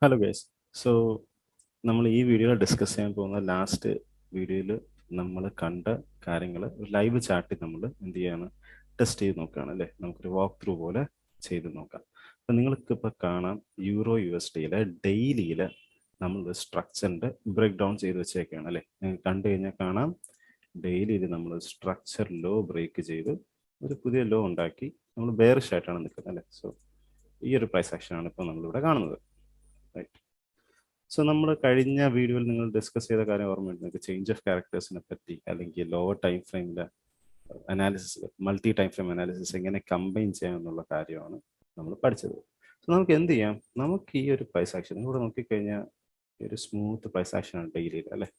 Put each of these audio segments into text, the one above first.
Hello guys. So നമ്മൾ ഈ വീഡിയോയിൽ ഡിസ്കസ് ചെയ്യാൻ പോകുന്ന ലാസ്റ്റ് വീഡിയോയിൽ നമ്മൾ കണ്ട കാര്യങ്ങൾ ലൈവ് ചാറ്റിൽ നമ്മൾ എന്ത് ചെയ്യാണ്, ടെസ്റ്റ് ചെയ്ത് നോക്കുകയാണ് അല്ലേ. നമുക്കൊരു വാക്ക് ത്രൂ പോലെ ചെയ്ത് നോക്കാം. അപ്പം നിങ്ങൾക്ക് ഇപ്പോൾ കാണാം യൂറോ USDയിലെ ഡെയിലിയിൽ നമ്മൾ സ്ട്രക്ചറിൻ്റെ ബ്രേക്ക് ഡൗൺ ചെയ്ത് വെച്ചേക്കാണ് അല്ലേ. നിങ്ങൾക്ക് കണ്ടു കഴിഞ്ഞാൽ കാണാം ഡെയിലിയിൽ നമ്മൾ സ്ട്രക്ചർ ലോ ബ്രേക്ക് ചെയ്ത് ഒരു പുതിയ ലോ ഉണ്ടാക്കി നമ്മൾ ബെയറിഷ് ആയിട്ടാണ് നിൽക്കുന്നത് അല്ലേ. സോ ഈ ഒരു പ്രൈസ് ആക്ഷനാണ് ഇപ്പോൾ നമ്മളിവിടെ കാണുന്നത്. റൈറ്റ്. സോ നമ്മൾ കഴിഞ്ഞ വീഡിയോയിൽ നിങ്ങൾ ഡിസ്കസ് ചെയ്ത കാര്യം ഓർമ്മയുണ്ട് നിങ്ങൾക്ക്, ചേഞ്ച് ഓഫ് ക്യാരക്ടേഴ്സിനെ പറ്റി അല്ലെങ്കിൽ ലോവർ ടൈം ഫ്രെയിമിലെ analysis, multi time frame analysis എങ്ങനെ കമ്പൈൻ ചെയ്യാം എന്നുള്ള കാര്യമാണ് നമ്മൾ പഠിച്ചത്. സോ നമുക്ക് എന്ത് ചെയ്യാം, നമുക്ക് ഈ ഒരു പ്രൈസ് ആക്ഷൻ ഇവിടെ നോക്കിക്കഴിഞ്ഞാൽ ഒരു സ്മൂത്ത് പ്രൈസ് ആക്ഷനാണ് ഡെയിലിയിൽ അല്ലേ.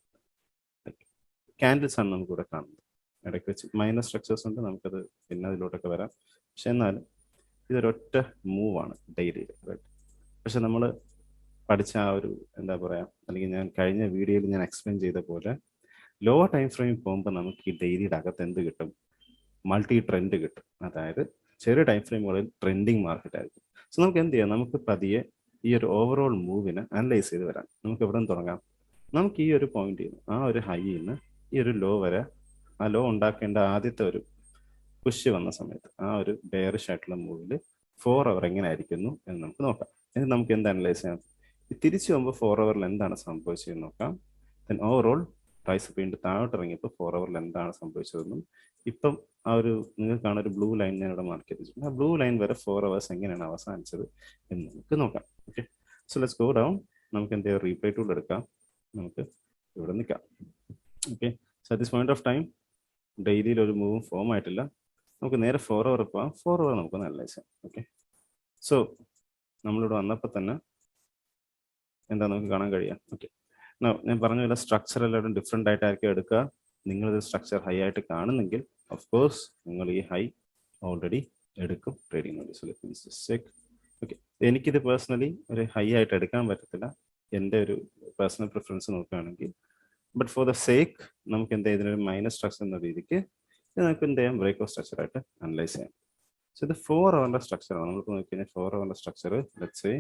ക്യാൻഡിൽസ് ആണ് നമുക്കിവിടെ കാണുന്നത്. ഇടയ്ക്ക് വെച്ച് മൈനർ സ്ട്രക്ചേഴ്സ് ഉണ്ട്, നമുക്കത് പിന്നെ അതിലോട്ടൊക്കെ വരാം. പക്ഷെ എന്നാലും ഇതൊരൊറ്റ മൂവാണ് ഡെയിലിയിൽ. റൈറ്റ്. പക്ഷെ നമ്മൾ പഠിച്ച ആ ഒരു എന്താ പറയുക, അല്ലെങ്കിൽ ഞാൻ കഴിഞ്ഞ വീഡിയോയിൽ ഞാൻ എക്സ്പ്ലെയിൻ ചെയ്ത പോലെ ലോവർ ടൈം ഫ്രെയിമിൽ പോകുമ്പോൾ നമുക്ക് ഈ ഡെയിലിയുടെ അകത്ത് എന്ത് കിട്ടും, മൾട്ടി ട്രെൻഡ് കിട്ടും. അതായത് ചെറിയ ടൈം ഫ്രെയിമുകളിൽ ട്രെൻഡിങ് മാർക്കറ്റ് ആയിരിക്കും. സോ നമുക്ക് എന്ത് ചെയ്യാം, നമുക്ക് പതിയെ ഈ ഒരു ഓവറോൾ മൂവിനെ അനലൈസ് ചെയ്ത് വരാം. നമുക്ക് എവിടെ നിന്ന് തുടങ്ങാം, നമുക്ക് ഈ ഒരു പോയിന്റിൽ നിന്ന് ആ ഒരു ഹൈയിൽ നിന്ന് ഈ ഒരു ലോ വരെ, ആ ലോ ഉണ്ടാക്കേണ്ട ആദ്യത്തെ ഒരു പുഷ് വന്ന സമയത്ത് ആ ഒരു ബെയറിഷ് ആയിട്ടുള്ള മൂവിൽ 4 അവർ എങ്ങനെ ആയിരിക്കുന്നു എന്ന് നമുക്ക് നോക്കാം. എന്നിട്ട് നമുക്ക് എന്ത് അനലൈസ് ചെയ്യാം, തിരിച്ചു പോകുമ്പോൾ 4 അവറിൽ എന്താണ് സംഭവിച്ചതെന്ന് നോക്കാം. ദെൻ ഓവറോൾ പ്രൈസ് വീണ്ടും താഴോട്ട് ഇറങ്ങിയപ്പോൾ 4 അവറിൽ എന്താണ് സംഭവിച്ചതെന്നും ഇപ്പം ആ ഒരു നിങ്ങൾക്കാണ് ഒരു ബ്ലൂ ലൈൻ ഞാൻ ഇവിടെ മാർക്ക് ചെയ്തിട്ടുണ്ട്. ആ ബ്ലൂ ലൈൻ വരെ 4 അവേഴ്സ് എങ്ങനെയാണ് അവസാനിച്ചത് എന്ന് നമുക്ക് നോക്കാം. Okay, so let's go down. നമുക്ക് എന്ത് ചെയ്യാം, റീപ്ലേ ടൂൾ എടുക്കാം, നമുക്ക് ഇവിടെ നിൽക്കാം. Okay, so at this point of time ഡെയിലിയിൽ ഒരു മൂവും ഫോം ആയിട്ടില്ല. നമുക്ക് നേരെ 4 അവർ പോകാം. 4 അവർ നമുക്കൊന്ന് അനലൈസ് ചെയ്യാം. ഓക്കെ, സോ നമ്മളിവിടെ വന്നപ്പോൾ തന്നെ എന്താ നമുക്ക് കാണാൻ കഴിയാം. ഓക്കെ, ഞാൻ പറഞ്ഞ പോലെ സ്ട്രക്ചർ എല്ലാവരും ഡിഫറെൻ്റ് ആയിട്ടായിരിക്കും എടുക്കുക. നിങ്ങളിത് സ്ട്രക്ചർ ഹൈ ആയിട്ട് കാണുന്നെങ്കിൽ ഓഫ് കോഴ്സ് നിങ്ങൾ ഈ ഹൈ ഓൾറെഡി എടുക്കും ട്രേഡിംഗ് വേണ്ടി. ഓക്കെ, എനിക്കിത് പേഴ്സണലി ഒരു ഹൈ ആയിട്ട് എടുക്കാൻ പറ്റത്തില്ല, എൻ്റെ ഒരു പേഴ്സണൽ പ്രിഫറൻസ് നോക്കുകയാണെങ്കിൽ. ബട്ട് ഫോർ ദ സേക്ക് നമുക്ക് എന്ത് ഇതിനൊരു മൈനസ് സ്ട്രക്ചർ എന്ന രീതിക്ക് ഇത് നമുക്ക് എന്ത് ചെയ്യാം, ബ്രേക്ക് ഓഫ് സ്ട്രക്ചർ ആയിട്ട് അനലൈസ് ചെയ്യാം. സോ ഇത് 4 അവറിൻ്റെ സ്ട്രക്ചറാണ്. നമുക്ക് നോക്കിക്കഴിഞ്ഞാൽ 4 അവറിൻ്റെ സ്ട്രക്ചർ ലെറ്റ്സ് സേ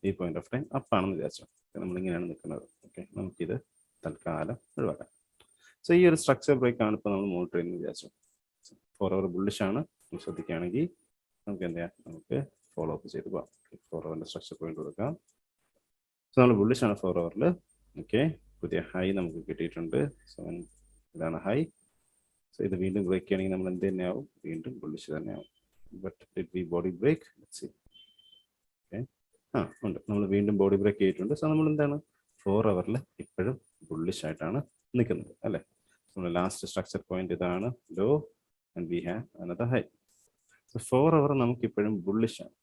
ഈ പോയിന്റ് ഓഫ് ടൈം അപ്പാണെന്ന് വിചാരിച്ചു. നമ്മളിങ്ങനെയാണ് നിൽക്കുന്നത്. ഓക്കെ, നമുക്കിത് തൽക്കാലം ഒഴിവാക്കാം. സോ ഈ ഒരു സ്ട്രക്ചർ ബ്രേക്ക് ആണ് ഇപ്പോൾ നമ്മൾ മോണിറ്റർ ചെയ്യുന്നത് വിചാരിച്ചു. 4 അവർ ബുള്ളിഷ് ആണ്. ശ്രദ്ധിക്കുകയാണെങ്കിൽ നമുക്ക് എന്ത് ചെയ്യാം, നമുക്ക് ഫോളോ അപ്പ് ചെയ്ത് പോകാം. 4 അവറിൻ്റെ സ്ട്രക്ചർ പോയിന്റ് കൊടുക്കാം. സോ നമ്മൾ ബുള്ളിഷ് ആണ് 4 അവറിൽ. ഓക്കെ, പുതിയ ഹൈ നമുക്ക് കിട്ടിയിട്ടുണ്ട്. സോ ഇതാണ് ഹൈ. സോ ഇത് വീണ്ടും ബ്രേക്ക് ചെയ്യണമെങ്കിൽ നമ്മൾ എന്ത് തന്നെയാവും, വീണ്ടും ബുള്ളിഷ് തന്നെയാവും. But did we body break? Let's see. Okay, ഉണ്ട്, നമ്മൾ വീണ്ടും ബോഡി ബ്രേക്ക് ചെയ്തിട്ടുണ്ട്. സോ നമ്മൾ എന്താണ് 4 അവറിൽ ഇപ്പോഴും ബുള്ളിഷ് ആയിട്ടാണ് നിൽക്കുന്നത് അല്ലേ. നമ്മൾ ലാസ്റ്റ് സ്ട്രക്ചർ പോയിന്റ് ഇതാണ് low and we have another high. So 4 hour നമുക്ക് ഇപ്പോഴും ബുള്ളിഷ് ആണ്.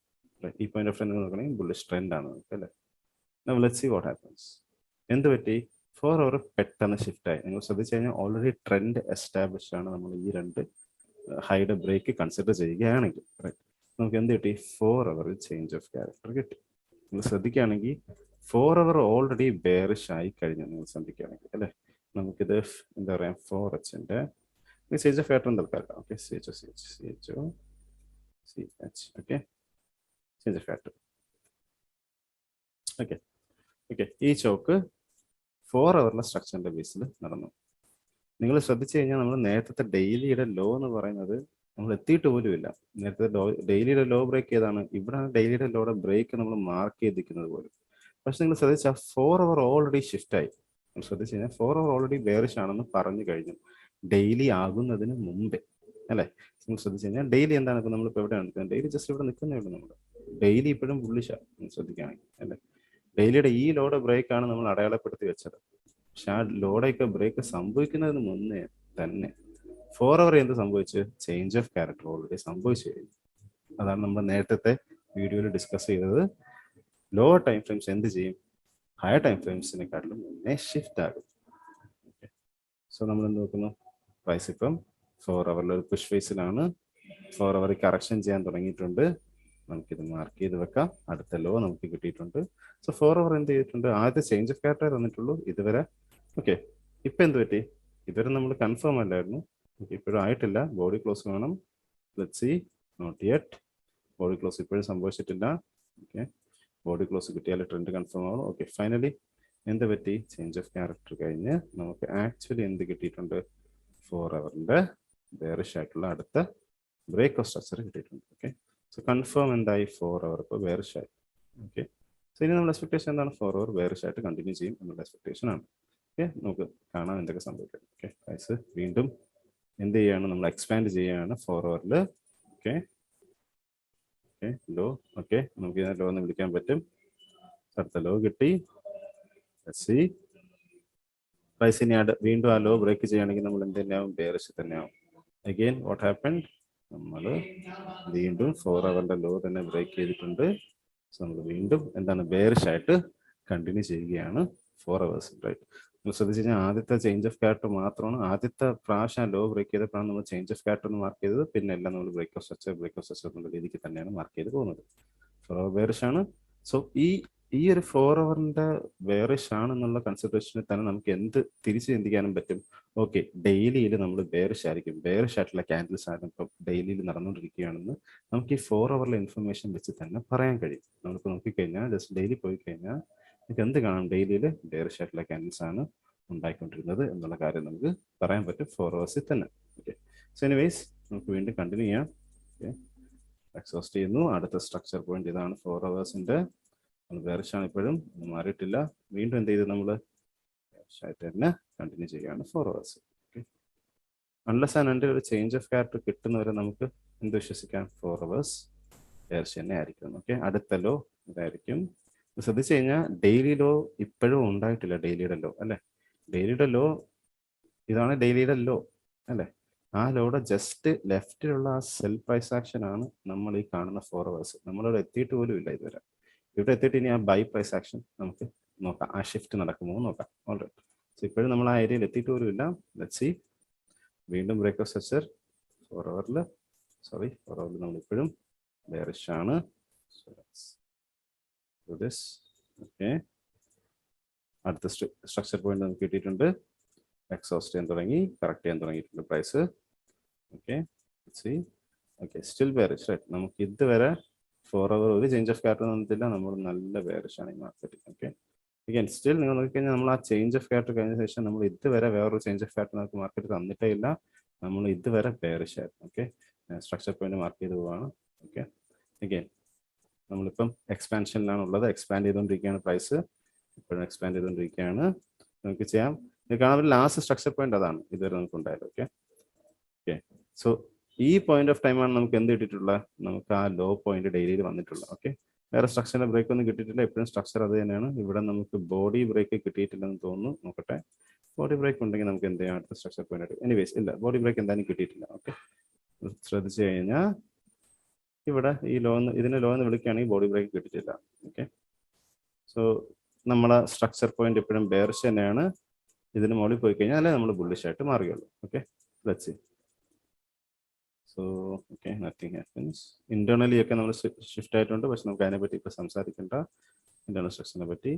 ഈ പോയിന്റ് ഓഫ് ടൈം നോക്കണമെങ്കിൽ ബുള്ളിഷ് ട്രെൻഡ് ആണ് നമുക്ക് അല്ലേ. Let's see what happens. എന്ത് പറ്റി, 4 അവർ പെട്ടെന്ന് ഷിഫ്റ്റ് ആയി. നിങ്ങൾ ശ്രദ്ധിച്ചു കഴിഞ്ഞാൽ ഓൾറെഡി ട്രെൻഡ് എസ്റ്റാബ്ലിഷ് ആണ്. നമ്മൾ ഈ രണ്ട് ഹൈയുടെ ബ്രേക്ക് കൺസിഡർ ചെയ്യുകയാണെങ്കിൽ നമുക്ക് എന്ത് കിട്ടി, 4 അവറിൽ ചേഞ്ച് ഓഫ് ക്യാരക്ടർ കിട്ടി. നിങ്ങൾ ശ്രദ്ധിക്കുകയാണെങ്കിൽ 4 അവർ ഓൾറെഡി ബെയറിഷ് ആയി കഴിഞ്ഞു. നിങ്ങൾ ശ്രദ്ധിക്കുകയാണെങ്കിൽ അല്ലേ. നമുക്കിത് എന്താ പറയാ, 4H ചേഞ്ച് ഓഫ് ക്യാരക്ടർ തൽക്കാലം. Okay, CH okay, change of character. Okay okay, ഈ ചോക്ക് 4 അവറിലെ സ്ട്രക്ചറിന്റെ ബേസിൽ നടന്നു. നിങ്ങൾ ശ്രദ്ധിച്ചു കഴിഞ്ഞാൽ നമ്മൾ നേരത്തെ ഡെയിലിയുടെ ലോ എന്ന് പറയുന്നത് നമ്മൾ എത്തിയിട്ട് പോലും ഇല്ല. നേരത്തെ ഡെയിലിയുടെ ലോ ബ്രേക്ക് ഏതാണ്, ഇവിടെയാണ് ഡെയിലിയുടെ ലോയുടെ ബ്രേക്ക് നമ്മൾ മാർക്ക് ചെയ്തിരിക്കുന്നത് പോലും. പക്ഷെ നിങ്ങൾ ശ്രദ്ധിച്ചാൽ 4 അവർ ഓൾറെഡി ഷിഫ്റ്റ് ആയി. നിങ്ങൾ ശ്രദ്ധിച്ചു കഴിഞ്ഞാൽ 4 അവർ ഓൾറെഡി ബെയറിഷ് ആണെന്ന് പറഞ്ഞു കഴിഞ്ഞു ഡെയിലി ആകുന്നതിന് മുമ്പേ അല്ലേ. നിങ്ങൾ ശ്രദ്ധിച്ചു കഴിഞ്ഞാൽ ഡെയിലി എന്താണ്, ഇപ്പം നമ്മളിപ്പോൾ എവിടെയാണ് നിൽക്കുന്നത്, ഡെയിലി ജസ്റ്റ് ഇവിടെ നിൽക്കുന്നേ ഉള്ളൂ. നമ്മൾ ഡെയിലി ഇപ്പോഴും ബുള്ളിഷാണ് നിങ്ങൾ ശ്രദ്ധിക്കുകയാണെങ്കിൽ അല്ലേ. ഡെയിലിയുടെ ഈ ലോയുടെ ബ്രേക്കാണ് നമ്മൾ അടയാളപ്പെടുത്തി വെച്ചത്. പക്ഷെ ആ ലോഡൊക്കെ ബ്രേക്ക് സംഭവിക്കുന്നതിന് മുന്നേ തന്നെ 4 അവർ എന്ത് സംഭവിച്ചു, ചേഞ്ച് ഓഫ് ക്യാരക്ടർ ഓൾറെഡി സംഭവിച്ചു കഴിഞ്ഞു. അതാണ് നമ്മൾ നേരത്തെ വീഡിയോയിൽ ഡിസ്കസ് ചെയ്തത്. ലോവർ ടൈം ഫ്രെയിംസ് എന്ത് ചെയ്യും, ഹയർ ടൈം ഫ്രെയിംസിനെക്കാട്ടിലും മുന്നേ ഷിഫ്റ്റ് ആകും. ഓക്കെ, സോ നമ്മൾ എന്ത് നോക്കുന്നു, പ്രൈസ് ഇപ്പം 4 അവറിൽ ഒരു പുഷ് ഫേസിലാണ്. 4 അവർ കറക്ഷൻ ചെയ്യാൻ തുടങ്ങിയിട്ടുണ്ട്. നമുക്കിത് മാർക്ക് ചെയ്ത് വെക്കാം. അടുത്ത ലോ നമുക്ക് കിട്ടിയിട്ടുണ്ട്. സോ 4 അവർ എന്ത് ചെയ്തിട്ടുണ്ട്, ആദ്യത്തെ ചേഞ്ച് ഓഫ് ക്യാരക്ടർ തന്നിട്ടുള്ളൂ ഇതുവരെ. ഓക്കെ, ഇപ്പം എന്ത് പറ്റി, ഇതുവരെ നമ്മൾ കൺഫേം അല്ലായിരുന്നു. ഇപ്പോഴും ആയിട്ടില്ല, ബോഡി ക്ലോസ് വേണം. Let's see, not yet, body close ഇപ്പോഴും സംഭവിച്ചിട്ടില്ല. ഓക്കെ, ബോഡി ക്ലോസ് കിട്ടിയാൽ ട്രെൻഡ് കൺഫേം ആവണം. ഓക്കെ, ഫൈനലി എന്ത് പറ്റി? ചേഞ്ച് ഓഫ് ക്യാരക്ടർ കഴിഞ്ഞ് നമുക്ക് ആക്ച്വലി എന്ത് കിട്ടിയിട്ടുണ്ട്? 4 അവറിൻ്റെ ബെയറിഷ് ആയിട്ടുള്ള അടുത്ത ബ്രേക്ക് ഓഫ് സ്ട്രക്ചർ കിട്ടിയിട്ടുണ്ട്. ഓക്കെ, സോ കൺഫേം എന്തായി? 4 അവർ ഇപ്പോൾ ബെയറിഷ് ആയി. ഓക്കെ, സോ ഇനി നമ്മുടെ എക്സ്പെക്ടേഷൻ എന്താണ്? 4 അവർ ബെയറിഷ് ആയിട്ട് കണ്ടിന്യൂ ചെയ്യും എന്നുള്ള എക്സ്പെക്ടേഷൻ ആണ്. ഓക്കെ, നമുക്ക് കാണാം എന്തൊക്കെ സംഭവിക്കും. ഓക്കെ, പ്രൈസ് വീണ്ടും എന്ത് ചെയ്യാണ്? നമ്മൾ എക്സ്പാൻഡ് ചെയ്യുകയാണ് 4 അവറിൽ. Okay okay, low. ഓക്കെ, നമുക്ക് ഇതിനെ ലോ എന്ന് വിളിക്കാൻ പറ്റും. അടുത്ത ലോ കിട്ടി. പ്രൈസ് ഇനി വീണ്ടും ആ ലോ ബ്രേക്ക് ചെയ്യുകയാണെങ്കിൽ നമ്മൾ എന്ത് തന്നെയാവും? ബെയറിഷ് തന്നെയാവും. Again what happen? നമ്മൾ വീണ്ടും 4 അവറിന്റെ ലോ തന്നെ ബ്രേക്ക് ചെയ്തിട്ടുണ്ട്. സോ നമ്മൾ വീണ്ടും എന്താണ്? ബെയറിഷ് ആയിട്ട് കണ്ടിന്യൂ ചെയ്യുകയാണ് 4 അവേഴ്സ്. റൈറ്റ്, നിങ്ങൾ ശ്രദ്ധിച്ചു കഴിഞ്ഞാൽ ആദ്യത്തെ ചേഞ്ച് ഓഫ് ക്യാരക്ടർ മാത്രമാണ്, ആദ്യത്തെ പ്രാവശ്യം ലോ ബ്രേക്ക് ചെയ്തപ്പോഴാണ് നമ്മൾ ചേഞ്ച് ഓഫ് ക്യാരക്ടർ എന്ന് മാർക്ക് ചെയ്തത്. പിന്നെ എല്ലാം നമ്മൾ ബ്രേക്ക് ഓഫ് സ്ട്രക്ചർ എന്നുള്ള രീതിക്ക് തന്നെയാണ് മാർക്ക് ചെയ്ത് പോകുന്നത്. 4 അവർ ബെയറിഷ് ആണ്. സോ ഈ ഒരു 4 അവറിന്റെ ബെയറിഷ് ആണെന്നുള്ള കൺസിഡറേഷനിൽ തന്നെ നമുക്ക് എന്ത് തിരിച്ച് ചിന്തിക്കാനും പറ്റും? ഓക്കെ, ഡെയിലിയിൽ നമ്മൾ ബെയറിഷ് ആയിരിക്കും, ബെയറിഷ് ആയിട്ടുള്ള ക്യാൻഡിൽസ് ആണ് ഇപ്പം ഡെയിലിയിൽ നടന്നുകൊണ്ടിരിക്കുകയാണെന്ന് നമുക്ക് ഈ 4 അവറിലെ ഇൻഫർമേഷൻ വെച്ച് തന്നെ പറയാൻ കഴിയും. നമ്മളിപ്പോൾ നോക്കിക്കഴിഞ്ഞാൽ ജസ്റ്റ് ഡെയിലി പോയി കഴിഞ്ഞാൽ നമുക്ക് എന്ത് കാണാം? ഡെയിലിയിൽ ബെയറിഷ് ആയിട്ടുള്ള ക്യാൻഡിൽസ് ആണ് ഉണ്ടായിക്കൊണ്ടിരുന്നത് എന്നുള്ള കാര്യം നമുക്ക് പറയാൻ പറ്റും 4 അവേഴ്സിൽ തന്നെ. ഓക്കെ, സോ എനിവേസ് നമുക്ക് വീണ്ടും കണ്ടിന്യൂ ചെയ്യാം. ഓക്കെ, എക്സോസ്റ്റ് ചെയ്യുന്നു. അടുത്ത സ്ട്രക്ചർ പോയിന്റ് ഇതാണ് 4 അവേഴ്സിന്റെ. ബെയറിഷാണ് ഇപ്പോഴും, മാറിയിട്ടില്ല. വീണ്ടും എന്ത് ചെയ്തു? നമ്മൾ ബെയറിഷായിട്ട് തന്നെ കണ്ടിന്യൂ ചെയ്യുകയാണ് 4 hours. Okay, unless and until ഒരു ചേഞ്ച് ഓഫ് ക്യാരക്ടർ കിട്ടുന്നവരെ നമുക്ക് എന്ത് വിശ്വസിക്കാം? 4 അവേഴ്സ് ബെയറിഷ് തന്നെ ആയിരിക്കും. ഓക്കെ, അടുത്ത ലോ ഇതായിരിക്കും. ശ്രദ്ധിച്ചു കഴിഞ്ഞാൽ ഡെയിലി ലോ ഇപ്പോഴും ഉണ്ടായിട്ടില്ല. ഡെയിലിയുടെ ലോ അല്ലെ? ഡെയിലിയുടെ ലോ ഇതാണ്, ഡെയിലിയുടെ ലോ അല്ലെ? ആ ലോയുടെ ജസ്റ്റ് ലെഫ്റ്റിലുള്ള ആ സെൽ പ്രൈസ് ആക്ഷൻ ആണ് നമ്മൾ ഈ കാണുന്ന 4 അവേഴ്സ്. നമ്മളിവിടെ എത്തിയിട്ട് പോലും ഇല്ല ഇതുവരെ. ഇവിടെ എത്തിയിട്ട് ഇനി ആ ബൈ പ്രൈസ് ആക്ഷൻ നമുക്ക് നോക്കാം, ആ ഷിഫ്റ്റ് നടക്കുമോ നോക്കാം. ഓൾറൈറ്റ്, സോ ഇപ്പോഴും നമ്മൾ ആ ഏരിയയിൽ എത്തിയിട്ട് പോലും ഇല്ല. Let's see. വീണ്ടും ബ്രേക്ക് ഓഫ് സ്ട്രക്ചർ 4 അവറിൽ. 4 അവറിൽ നമ്മൾ ഇപ്പോഴും ബെയറിഷ് ആണ്. ഓക്കെ, അടുത്ത സ്ട്രക്ചർ പോയിന്റ് നമുക്ക് കിട്ടിയിട്ടുണ്ട്. എക്സോസ്റ്റ് ചെയ്യാൻ തുടങ്ങി, കറക്റ്റ് ചെയ്യാൻ തുടങ്ങിയിട്ടുണ്ട് price. Okay, okay, still bearish. Right, നമുക്ക് ഇതുവരെ 4 അവർ ഒരു ചേഞ്ച് ഓഫ് ക്യാരക്ടർ തന്നിട്ടില്ല. നമ്മൾ നല്ല ബെയറിഷ് ആണ് ഈ മാർക്കറ്റിൽ. ഓക്കെ, അഗൈൻ സ്റ്റിൽ നിങ്ങൾ നോക്കിക്കഴിഞ്ഞാൽ നമ്മൾ ആ ചേഞ്ച് ഓഫ് ക്യാരക്ടർ കഴിഞ്ഞ ശേഷം നമ്മൾ ഇതുവരെ വേറൊരു ചേഞ്ച് ഓഫ് ക്യാരക്ടർ നമുക്ക് മാർക്കറ്റ് തന്നിട്ടേ ഇല്ല. നമ്മൾ ഇതുവരെ ബെയറിഷ് ആയിരുന്നു. ഓക്കെ, സ്ട്രക്ചർ പോയിന്റ് മാർക്ക് ചെയ്ത് പോവാണ്. ഓക്കെ, അഗൈൻ നമ്മളിപ്പം എക്സ്പാൻഷനിലാണ് ഉള്ളത്. എക്സ്പാൻഡ് ചെയ്തുകൊണ്ടിരിക്കുകയാണ് പ്രൈസ്, ഇപ്പോഴും എക്സ്പാൻഡ് ചെയ്തുകൊണ്ടിരിക്കുകയാണ്. നമുക്ക് ചെയ്യാം. കാണാൻ ലാസ്റ്റ് സ്ട്രക്ചർ പോയിന്റ് അതാണ് ഇതുവരെ നമുക്ക് ഉണ്ടായത്. ഓക്കെ ഓക്കെ, സോ ഈ പോയിന്റ് ഓഫ് ടൈമാണ് നമുക്ക് എന്ത് കിട്ടിയിട്ടുള്ളത്? നമുക്ക് ആ ലോ പോയിന്റ് ഡെയിലിയിൽ വന്നിട്ടുള്ളത്. ഓക്കെ, വേറെ സ്ട്രക്ചറിന്റെ ബ്രേക്ക് ഒന്നും കിട്ടിയിട്ടില്ല. എപ്പോഴും സ്ട്രക്ചർ അത് തന്നെയാണ്. ഇവിടെ നമുക്ക് ബോഡി ബ്രേക്ക് കിട്ടിയിട്ടില്ലെന്ന് തോന്നുന്നു. നോക്കട്ടെ, ബോഡി ബ്രേക്ക് ഉണ്ടെങ്കിൽ നമുക്ക് എന്ത് ചെയ്യാം? അടുത്ത സ്ട്രക്ചർ പോയിന്റ് ആയിട്ട്. എനിവേസ് ഇല്ല, ബോഡി ബ്രേക്ക് എന്തായാലും കിട്ടിയിട്ടില്ല. ഓക്കെ, ശ്രദ്ധിച്ചു കഴിഞ്ഞാൽ ഇവിടെ ഈ ഇതിനെ ലോ എന്ന് വിളിക്കുകയാണെങ്കിൽ ബോഡി ബ്രേക്ക് കിട്ടിയിട്ടില്ല. ഓക്കെ, സോ നമ്മളെ സ്ട്രക്ചർ പോയിന്റ് ഇപ്പോഴും ബെയറിഷ് തന്നെയാണ്. ഇതിന് മുകളിൽ പോയി കഴിഞ്ഞാൽ അല്ലേ നമ്മൾ ബുള്ളിഷ് ആയിട്ട് മാറുകയുള്ളൂ. Okay, let's see. So okay, nothing happens. Internally ഒക്കെ നമ്മൾ ഷിഫ്റ്റ് ആയിട്ടുണ്ട്. പക്ഷെ നമുക്ക് അതിനെപ്പറ്റി ഇപ്പൊ സംസാരിക്കേണ്ട, ഇന്റേണൽ സ്ട്രക്ചറിനെ പറ്റി.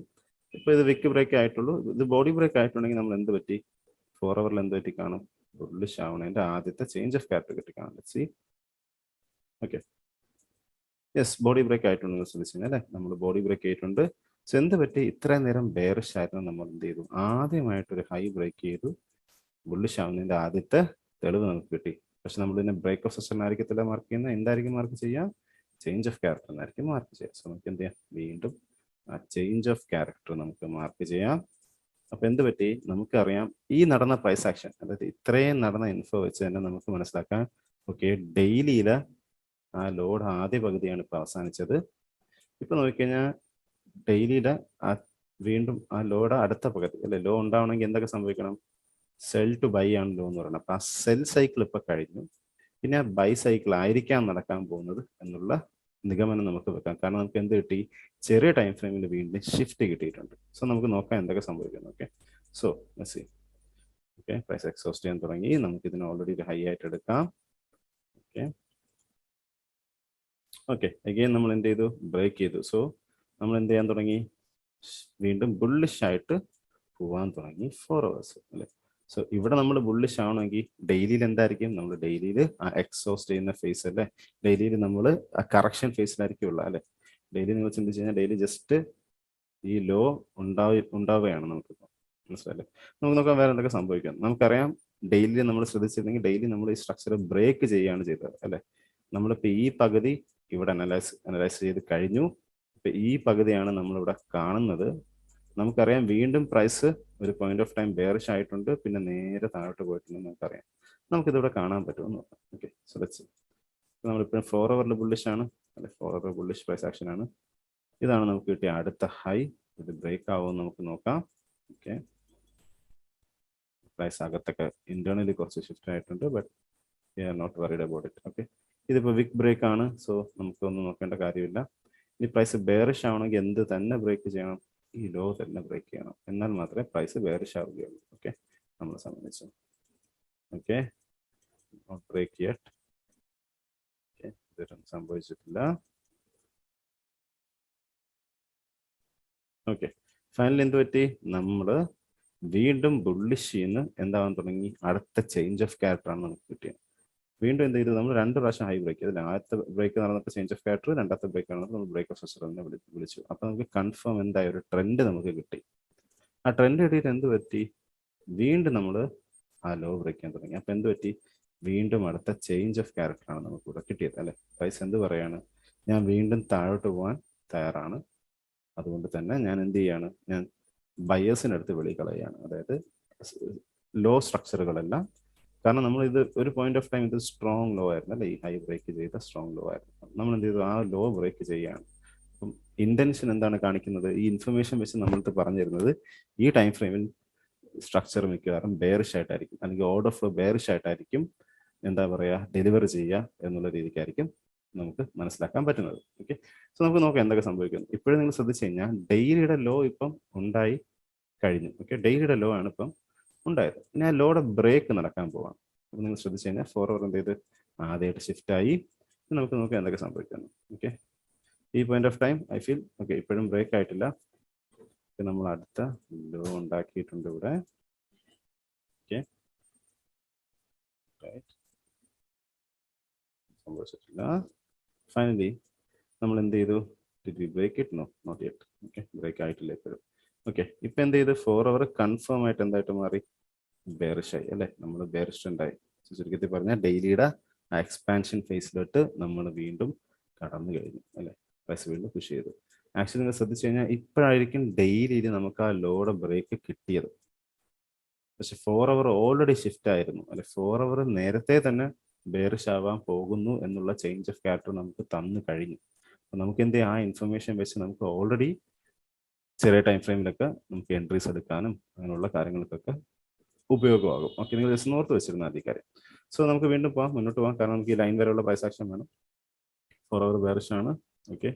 ഇപ്പൊ ഇത് വിക്ക് ബ്രേക്ക് ആയിട്ടുള്ളൂ. ഇത് ബോഡി ബ്രേക്ക് ആയിട്ടുണ്ടെങ്കിൽ നമ്മൾ എന്ത് പറ്റി? 4 അവറിൽ എന്ത് പറ്റി കാണും? ബുള്ളിഷ് ആവണതിന്റെ ആദ്യത്തെ ചേഞ്ച് ഓഫ് ക്യാരക്ടർ കിട്ടി കാണാം. Let's see. Okay, yes, body break ആയിട്ടുണ്ട്. ശ്രദ്ധിച്ചു അല്ലേ? നമ്മൾ ബോഡി ബ്രേക്ക് ആയിട്ടുണ്ട്. സോ എന്ത് പറ്റി? ഇത്രയും നേരം ബെയറിഷ് ആയിരുന്നു. നമ്മൾ എന്ത് ചെയ്തു? ആദ്യമായിട്ടൊരു ഹൈ ബ്രേക്ക് ചെയ്തു. ബുള്ളിഷ് ആവുന്നതിന്റെ ആദ്യത്തെ തെളിവ് നമുക്ക് കിട്ടി. പക്ഷെ നമ്മൾ ഇതിനെ ബ്രേക്ക് ഓഫ് സെഷനായിരിക്കത്തില്ല മാർക്ക് ചെയ്യുന്നത്. എന്തായിരിക്കും മാർക്ക് ചെയ്യുക? ചേഞ്ച് ഓഫ് ക്യാരക്ടർ എന്നായിരിക്കും മാർക്ക് ചെയ്യുക. സോ നമുക്ക് എന്ത് ചെയ്യാം? വീണ്ടും ആ ചേഞ്ച് ഓഫ് ക്യാരക്ടർ നമുക്ക് മാർക്ക് ചെയ്യാം. അപ്പൊ എന്ത് പറ്റി? നമുക്കറിയാം ഈ നടന്ന പ്രൈസ് ആക്ഷൻ, അതായത് ഇത്രയും നടന്ന ഇൻഫോ വെച്ച് തന്നെ നമുക്ക് മനസ്സിലാക്കാം. ഓക്കെ, ഡെയിലിയിലെ ആ ലോഡ് ആദ്യ പകുതിയാണ് ഇപ്പൊ അവസാനിച്ചത്. ഇപ്പൊ നോക്കിക്കഴിഞ്ഞാൽ ഡെയിലിയുടെ വീണ്ടും ആ ലോഡ് അടുത്ത പകുതി അല്ലെ? ലോ ഉണ്ടാവണമെങ്കിൽ എന്തൊക്കെ സംഭവിക്കണം? സെൽ ടു ബൈ ആണ് ലോ എന്ന് പറയുന്നത്. അപ്പൊ ആ സെൽ സൈക്കിൾ ഇപ്പൊ കഴിഞ്ഞു. പിന്നെ ബൈ സൈക്കിൾ ആയിരിക്കാം നടക്കാൻ പോകുന്നത് എന്നുള്ള നിഗമനം നമുക്ക് വെക്കാം. കാരണം നമുക്ക് എന്ത് കിട്ടി? ചെറിയ ടൈം ഫ്രെയിമിൽ വീണ്ടും ഷിഫ്റ്റ് കിട്ടിയിട്ടുണ്ട്. സോ നമുക്ക് നോക്കാം എന്തൊക്കെ സംഭവിക്കുന്നു. Okay, so see. Okay, price exhaust ചെയ്യാൻ തുടങ്ങി. നമുക്ക് ഇതിന് ഓൾറെഡി ഒരു ഹൈ ആയിട്ട് എടുക്കാം. ഓക്കെ ഓക്കെ, അഗെയിൻ നമ്മൾ എന്ത് ചെയ്തു? ബ്രേക്ക് ചെയ്തു. സോ നമ്മൾ എന്ത് ചെയ്യാൻ തുടങ്ങി? വീണ്ടും ബുള്ളിഷ് ആയിട്ട് പോവാൻ തുടങ്ങി 4 അവേഴ്സ് അല്ലെ? സോ ഇവിടെ നമ്മൾ ബുള്ളിഷ് ആവണമെങ്കിൽ ഡെയിലിയിൽ എന്തായിരിക്കും? നമ്മൾ ഡെയിലിയിൽ ആ എക്സോസ്റ്റ് ചെയ്യുന്ന ഫേസ് അല്ലെ? ഡെയിലിയിൽ നമ്മൾ ആ കറക്ഷൻ ഫേസിലായിരിക്കും ഉള്ളത് അല്ലെ? ഡെയിലി നിങ്ങൾ ചിന്തിച്ച് കഴിഞ്ഞാൽ ഡെയിലി ജസ്റ്റ് ഈ ലോ ഉണ്ടാവുകയാണ് നമുക്കിപ്പോൾ. മനസ്സിലല്ലേ? നമുക്ക് നോക്കാം വേറെ എന്തൊക്കെ സംഭവിക്കാം. നമുക്കറിയാം ഡെയിലി നമ്മൾ ശ്രദ്ധിച്ചിരുന്നെങ്കിൽ ഡെയിലി നമ്മൾ ഈ സ്ട്രക്ചർ ബ്രേക്ക് ചെയ്യുകയാണ് ചെയ്തത് അല്ലേ? നമ്മളിപ്പോൾ ഈ പകുതി ഇവിടെ അനലൈസ് ചെയ്ത് കഴിഞ്ഞു. ഇപ്പൊ ഈ പകുതിയാണ് നമ്മളിവിടെ കാണുന്നത്. നമുക്കറിയാം വീണ്ടും പ്രൈസ് ഒരു പോയിന്റ് ഓഫ് ടൈം ബെയറിഷ് ആയിട്ടുണ്ട്, പിന്നെ നേരെ താഴോട്ട് പോയിട്ടുണ്ടെന്ന് നമുക്കറിയാം. നമുക്കിതിവിടെ കാണാൻ പറ്റുമെന്ന് നോക്കാം. ഓക്കെ, സോ ലെറ്റ്സ് നമ്മളിപ്പോൾ 4 ഹവറിൽ ബുള്ളിഷ് ആണ് അല്ലെ? 4 ഹവർ ബുള്ളിഷ് പ്രൈസ് ആക്ഷൻ ആണ്. ഇതാണ് നമുക്ക് കിട്ടിയ അടുത്ത ഹൈ. ഇത് ബ്രേക്ക് ആവുമെന്ന് നമുക്ക് നോക്കാം. ഓക്കെ, പ്രൈസ് അകത്തൊക്കെ ഇന്റേണലി കുറച്ച് ഷിഫ്റ്റ് ആയിട്ടുണ്ട്, but we are not worried about it. Okay, ഇതിപ്പോൾ വിക്ക് ബ്രേക്ക് ആണ്, സോ നമുക്കൊന്നും നോക്കേണ്ട കാര്യമില്ല. ഇനി പ്രൈസ് ബെയറിഷ് ആവണമെങ്കിൽ എന്ത് തന്നെ ബ്രേക്ക് ചെയ്യണം? ഈ ലോ തന്നെ ബ്രേക്ക് ചെയ്യണം, എന്നാൽ മാത്രമേ പ്രൈസ് ബെയറിഷ് ആവുകയുള്ളൂ. ഓക്കെ, നമ്മളെ സംബന്ധിച്ച്. Okay, not break yet. Okay, ഇതൊന്നും സംഭവിച്ചിട്ടില്ല. ഓക്കെ, ഫൈനലി എന്ത് പറ്റി? നമ്മൾ വീണ്ടും ബുള്ളിഷ് ചെയ്യുന്ന എന്താവാൻ തുടങ്ങി? അടുത്ത ചേഞ്ച് ഓഫ് ക്യാരക്ടർ ആണ് നമുക്ക് കിട്ടിയത്. വീണ്ടും എന്ത് ചെയ്തു? നമ്മൾ 2 പ്രാവശ്യം ഹൈ ബ്രേക്ക് ചെയ്തില്ല. ആദ്യത്തെ ബ്രേക്ക് നടന്നപ്പോൾ ചേഞ്ച് ഓഫ് ക്യാരക്ടർ, രണ്ടാമത്തെ ബ്രേക്ക് നടന്നപ്പോൾ നമ്മൾ ബ്രേക്ക് ഓഫ് സ്ട്രക്ചർ തന്നെ വിളിച്ചു. അപ്പോൾ നമുക്ക് കൺഫേം എന്തായ ഒരു ട്രെൻഡ് നമുക്ക് കിട്ടി. ആ ട്രെൻഡ് കിട്ടിയിട്ട് എന്ത് പറ്റി? വീണ്ടും നമ്മൾ ആ ലോ ബ്രേക്ക് ചെയ്യാൻ തുടങ്ങി. അപ്പോൾ എന്ത് പറ്റി? വീണ്ടും അടുത്ത ചേഞ്ച് ഓഫ് ക്യാരക്ടർ ആണ് നമുക്ക് ഇവിടെ കിട്ടിയത് അല്ലെ? പ്രൈസ് എന്ത് പറയാണ്? ഞാൻ വീണ്ടും താഴോട്ട് പോകാൻ തയ്യാറാണ്, അതുകൊണ്ട് തന്നെ ഞാൻ എന്ത് ചെയ്യാണ്? ഞാൻ ബയേഴ്സിനടുത്ത് വെളി കളയാണ്. അതായത് ലോ സ്ട്രക്ചറുകളെല്ലാം. കാരണം നമ്മൾ ഇത് ഒരു പോയിന്റ് ഓഫ് ടൈം ഇത് സ്ട്രോങ് ലോ ആയിരുന്നു അല്ലെ? ഈ ഹൈ ബ്രേക്ക് ചെയ്ത സ്ട്രോങ് ലോ ആയിരുന്നു. നമ്മൾ എന്ത് ചെയ്തു? ആ ലോ ബ്രേക്ക് ചെയ്യുകയാണ്. അപ്പം ഇന്റൻഷൻ എന്താണ് കാണിക്കുന്നത്? ഈ ഇൻഫർമേഷൻ വെച്ച് നമ്മൾക്ക് പറഞ്ഞിരുന്നത് ഈ ടൈം ഫ്രെയിമിൽ സ്ട്രക്ചർ മിക്കവാറും ബെയറിഷ് ആയിട്ടായിരിക്കും, അല്ലെങ്കിൽ ഓർഡർ ഫ്ലോ ബെയറിഷ് ആയിട്ടായിരിക്കും എന്താ പറയുക ഡെലിവർ ചെയ്യുക എന്നുള്ള രീതിക്കായിരിക്കും നമുക്ക് മനസ്സിലാക്കാൻ പറ്റുന്നത്. ഓക്കെ, സോ നമുക്ക് നോക്കാം എന്തൊക്കെ സംഭവിക്കുന്നു. ഇപ്പോഴും നിങ്ങൾ ശ്രദ്ധിച്ചു കഴിഞ്ഞാൽ ഡെയിലിയുടെ ലോ ഇപ്പം ഉണ്ടായി കഴിഞ്ഞു. ഓക്കെ, ഡെയിലിയുടെ ലോ ആണ് ഇപ്പം ഉണ്ടായത്. ഇനി ആ ലോയുടെ ബ്രേക്ക് നടക്കാൻ പോവാം. അപ്പം നിങ്ങൾ ശ്രദ്ധിച്ചു കഴിഞ്ഞാൽ 4 ഹവർ എന്ത് ചെയ്ത് ആദ്യമായിട്ട് ഷിഫ്റ്റ് ആയി. നമുക്ക് നോക്കാം എന്തൊക്കെ സംഭവിക്കുന്നു. ഓക്കെ, ഈ point of time I feel okay ഇപ്പോഴും ബ്രേക്ക് ആയിട്ടില്ല. നമ്മൾ അടുത്ത ലോ ഉണ്ടാക്കിയിട്ടുണ്ട് ഇവിടെ. ഓക്കെ, സംഭവിച്ചിട്ടില്ല. ഫൈനലി നമ്മൾ എന്ത് ചെയ്തു? Did we break it? No, not yet. Okay, break ആയിട്ടില്ല ഇപ്പോഴും. ഓക്കെ, ഇപ്പൊ എന്ത് ചെയ്ത്? 4 ഹവർ കൺഫേം ആയിട്ട് എന്തായിട്ട് മാറി? ബെയറിഷ് ആയി അല്ലെ? നമ്മൾ ബെയറിഷ് ട്രെൻഡ് ആയി. ചുരുക്കത്തിൽ പറഞ്ഞാൽ ഡെയിലിയുടെ ആ എക്സ്പാൻഷൻ ഫേസിലോട്ട് നമ്മൾ വീണ്ടും കടന്നു കഴിഞ്ഞു അല്ലെ? പ്രൈസ് വീണ്ടും പുഷ് ചെയ്തു. ആക്ച്വലി നിങ്ങൾ ശ്രദ്ധിച്ചു കഴിഞ്ഞാൽ ഇപ്പോഴായിരിക്കും ഡെയിലിയിൽ നമുക്ക് ആ ലോയുടെ ബ്രേക്ക് കിട്ടിയത്. പക്ഷെ 4 ഹവർ ഓൾറെഡി ഷിഫ്റ്റ് ആയിരുന്നു അല്ലെ? 4 ഹവർ നേരത്തെ തന്നെ ബെയറിഷ് ആവാൻ പോകുന്നു എന്നുള്ള ചേഞ്ച് ഓഫ് ക്യാരക്ടർ നമുക്ക് തന്നു കഴിഞ്ഞു. അപ്പൊ നമുക്ക് എന്ത് ചെയ്യാം? ആ ഇൻഫർമേഷൻ വെച്ച് നമുക്ക് ഓൾറെഡി ചെറിയ ടൈം ഫ്രെയിമിലൊക്കെ നമുക്ക് എൻട്രീസ് എടുക്കാനും അങ്ങനെയുള്ള കാര്യങ്ങൾക്കൊക്കെ ഉപയോഗമാകും. ഓക്കെ, നിങ്ങൾ ജസ്റ്റ് ഓർത്ത് വെച്ചിരുന്ന ആദ്യ കാര്യം. സോ നമുക്ക് വീണ്ടും പോകാം, മുന്നോട്ട് പോകാം. കാരണം നമുക്ക് ഈ ലൈൻ വരെയുള്ള പ്രൈസ് ആക്ഷൻ വേണം. 4 ഹവർ ബെയറിഷ് ആണ്. ഓക്കെ,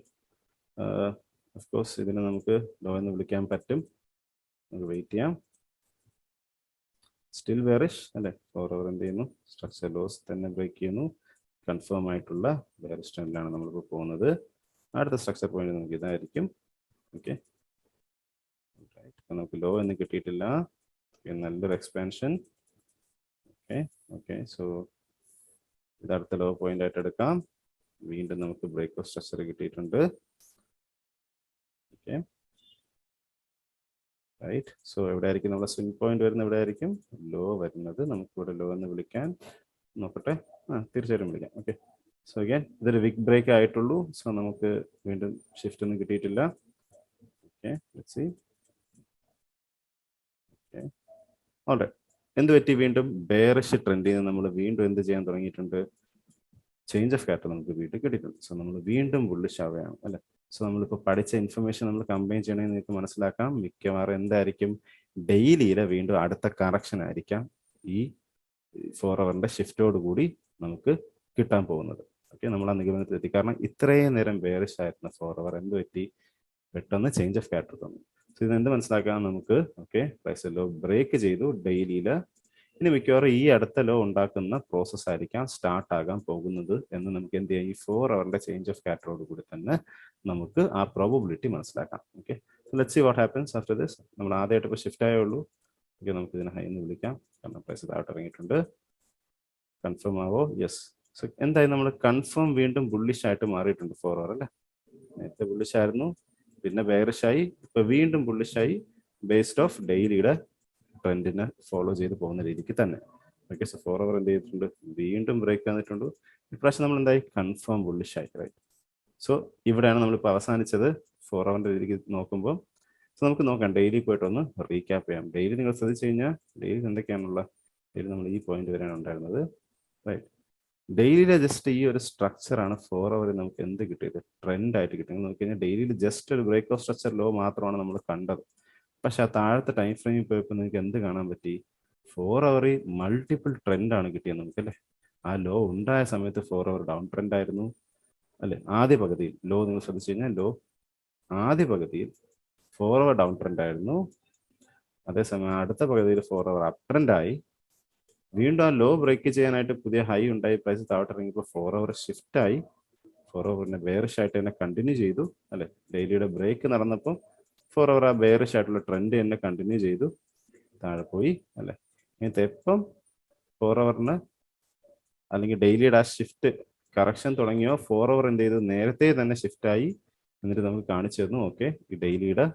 ഓഫ് കോഴ്സ് ഇതിനെ നമുക്ക് ലോ എന്ന് വിളിക്കാൻ പറ്റും. നമുക്ക് വെയിറ്റ് ചെയ്യാം. സ്റ്റിൽ ബെയറിഷ് അല്ലെ? 4 ഹവർ എന്ത് ചെയ്യുന്നു? സ്ട്രക്ചർ ലോസ് തന്നെ ബ്രേക്ക് ചെയ്യുന്നു. കൺഫേം ആയിട്ടുള്ള ബെയറിഷ് ട്രെൻഡിലാണ് നമ്മളിപ്പോൾ പോകുന്നത്. അടുത്ത സ്ട്രക്ചർ പോയിന്റ് നമുക്ക് ഇതായിരിക്കും. ഓക്കെ, നമുക്ക് ലോ എന്ന് കിട്ടിയിട്ടില്ല. നല്ലൊരു എക്സ്പാൻഷൻ. ഓക്കെ ഓക്കെ, സോ ഇത് അടുത്ത ലോ പോയിന്റ് ആയിട്ട് എടുക്കാം. വീണ്ടും നമുക്ക് ബ്രേക്ക് ഓഫ് സ്ട്രക്ചർ കിട്ടിയിട്ടുണ്ട്. Okay, right. സോ എവിടെ ആയിരിക്കും നമ്മുടെ സ്വിംഗ് പോയിന്റ് വരുന്നത്? എവിടെ ആയിരിക്കും ലോ വരുന്നത്? നമുക്ക് ഇവിടെ ലോ എന്ന് വിളിക്കാൻ നോക്കട്ടെ. തീർച്ചയായിട്ടും വിളിക്കാം. ഓക്കെ, സോ അഗൈൻ ഇതൊരു വിക്ക് ബ്രേക്ക് ആയിട്ടുള്ളൂ. സോ നമുക്ക് വീണ്ടും ഷിഫ്റ്റ് ഒന്നും കിട്ടിയിട്ടില്ല. Okay, let's see. Okay, alright. എന്ത് പറ്റി? വീണ്ടും ബെയറിഷ് ട്രെൻഡിൽ നിന്ന് നമ്മൾ വീണ്ടും എന്ത് ചെയ്യാൻ തുടങ്ങിയിട്ടുണ്ട്? ചേഞ്ച് ഓഫ് ക്യാരക്ടർ നമുക്ക് വീണ്ടും കിട്ടിയിട്ടുണ്ട്. സോ നമ്മൾ വീണ്ടും ബുള്ളിഷ് ആവുകയാണ് അല്ലെ? സോ നമ്മളിപ്പോൾ പഠിച്ച ഇൻഫർമേഷൻ നമ്മൾ കമ്പൈൻ ചെയ്യണമെന്ന് നിങ്ങൾക്ക് മനസ്സിലാക്കാം. മിക്കവാറും എന്തായിരിക്കും? ഡെയിലിയിലെ വീണ്ടും അടുത്ത കറക്ഷൻ ആയിരിക്കാം ഈ 4 ഹവറിന്റെ ഷിഫ്റ്റോട് കൂടി നമുക്ക് കിട്ടാൻ പോകുന്നത്. ഓക്കെ, നമ്മൾ ആ നിഗമനത്തിലെത്തി. കാരണം ഇത്രയും നേരം ബെയറിഷ് ആയിരുന്ന 4 ഹവർ എന്ത് പറ്റി? പെട്ടെന്ന് ചേഞ്ച് ഓഫ് ക്യാരക്ടർ തന്നു. സോ ഇത് എന്ത് മനസ്സിലാക്കാം നമുക്ക്? ഓക്കെ, പ്രൈസ് ലോ ബ്രേക്ക് ചെയ്തു ഡെയിലിയിൽ. ഇനി മിക്കവാറും ഈ അടുത്ത ലോ ഉണ്ടാക്കുന്ന പ്രോസസ് ആയിരിക്കാം സ്റ്റാർട്ട് ആകാൻ പോകുന്നത് എന്ന് നമുക്ക് എന്ത് ചെയ്യാം? ഈ 4 ഹവറിന്റെ ചേഞ്ച് ഓഫ് ക്യാരക്ടറോട് കൂടി തന്നെ നമുക്ക് ആ പ്രോബബിലിറ്റി മനസ്സിലാക്കാം. Okay, let's see what happens after this. നമ്മൾ ആദ്യമായിട്ട് ഇപ്പോൾ ഷിഫ്റ്റ് ആയേ ഉള്ളൂ. ഓക്കെ, നമുക്ക് ഇതിനെ ഹൈ എന്ന് വിളിക്കാം. കാരണം പ്രൈസ് താഴോട്ട് ഇറങ്ങിയിട്ടുണ്ട്. കൺഫേം ആവോ? യെസ്. സോ എന്തായാലും നമ്മൾ കൺഫേം വീണ്ടും ബുള്ളിഷ് ആയിട്ട് മാറിയിട്ടുണ്ട് 4 ഹവർ അല്ലേ? നേരത്തെ ബുള്ളിഷായിരുന്നു, പിന്നെ ബെയറിഷായി, ഇപ്പൊ വീണ്ടും ബുള്ളിഷായി, ബേസ്ഡ് ഓഫ് ഡെയിലിയുടെ ട്രെൻഡിനെ ഫോളോ ചെയ്ത് പോകുന്ന രീതിക്ക് തന്നെ. ഓക്കെ, സോ 4 അവർ എന്ത് ചെയ്തിട്ടുണ്ട്, വീണ്ടും ബ്രേക്ക് വന്നിട്ടുണ്ട്. ഇപ്രാവശ്യം നമ്മൾ എന്തായി, കൺഫേം ബുള്ളിഷായി, റൈറ്റ്. സോ ഇവിടെയാണ് നമ്മളിപ്പോൾ അവസാനിച്ചത് 4 അവറിന്റെ രീതിക്ക് നോക്കുമ്പോൾ. സോ നമുക്ക് നോക്കാം, ഡെയിലി പോയിട്ട് ഒന്ന് റീക്യാപ്പ് ചെയ്യാം. ഡെയിലി നിങ്ങൾ ശ്രദ്ധിച്ചു കഴിഞ്ഞാൽ ഡെയിലി എന്തൊക്കെയാണുള്ള, ഡെയിലി നമ്മൾ ഈ പോയിന്റ് വരെയാണ് ഉണ്ടായിരുന്നത്, റൈറ്റ്. ഡെയിലിയിലെ ജസ്റ്റ് ഈ ഒരു സ്ട്രക്ചറാണ് 4 അവർ നമുക്ക് എന്ത് കിട്ടിയത്, ട്രെൻഡ് ആയിട്ട് കിട്ടിയത്. നോക്കി കഴിഞ്ഞാൽ ഡെയിലിയിൽ ജസ്റ്റ് ഒരു ബ്രേക്ക് ഓഫ് സ്ട്രക്ചർ ലോ മാത്രമാണ് നമ്മൾ കണ്ടത്. പക്ഷെ ആ താഴത്തെ ടൈം ഫ്രെയിമിൽ പോയപ്പോൾ നിങ്ങൾക്ക് എന്ത് കാണാൻ പറ്റി, 4 അവറിൽ മൾട്ടിപ്പിൾ ട്രെൻഡാണ് കിട്ടിയത് നമുക്ക്, അല്ലേ. ആ ലോ ഉണ്ടായ സമയത്ത് 4 അവർ ഡൗൺ ട്രെൻഡ് ആയിരുന്നു, അല്ലെ. ആദ്യ പകുതിയിൽ ലോ നിങ്ങൾ ശ്രദ്ധിച്ചു കഴിഞ്ഞാൽ ലോ ആദ്യ പകുതിയിൽ 4 അവർ ഡൗൺ ട്രെൻഡ് ആയിരുന്നു. അതേസമയം അടുത്ത പകുതിയിൽ 4 അവർ അപ് ട്രെൻഡ് ആയി. വീണ്ടും ആ ലോ ബ്രേക്ക് ചെയ്യാനായിട്ട് പുതിയ ഹൈ ഉണ്ടായി, പ്രൈസ് താഴോട്ട് ഇറങ്ങിയപ്പോൾ 4 അവർ ഷിഫ്റ്റ് ആയി. 4 അവറിനെ ബെയറിഷ് ആയിട്ട് തന്നെ കണ്ടിന്യൂ ചെയ്തു, അല്ലെ. ഡെയിലിയുടെ ബ്രേക്ക് നടന്നപ്പോൾ 4 അവർ ആ ബെയറിഷ് ആയിട്ടുള്ള ട്രെൻഡ് തന്നെ കണ്ടിന്യൂ ചെയ്തു, താഴെ പോയി, അല്ലെ. ഇങ്ങനത്തെ എപ്പം 4 അവറിന് അല്ലെങ്കിൽ ഡെയിലിയുടെ ആ ഷിഫ്റ്റ് കറക്ഷൻ തുടങ്ങിയോ 4 അവർ എന്ത് ചെയ്തു, നേരത്തെ തന്നെ ഷിഫ്റ്റ് ആയി. എന്നിട്ട് നമുക്ക് കാണിച്ചു തന്നു, ഓക്കെ, ഈ ഡെയിലിയുടെ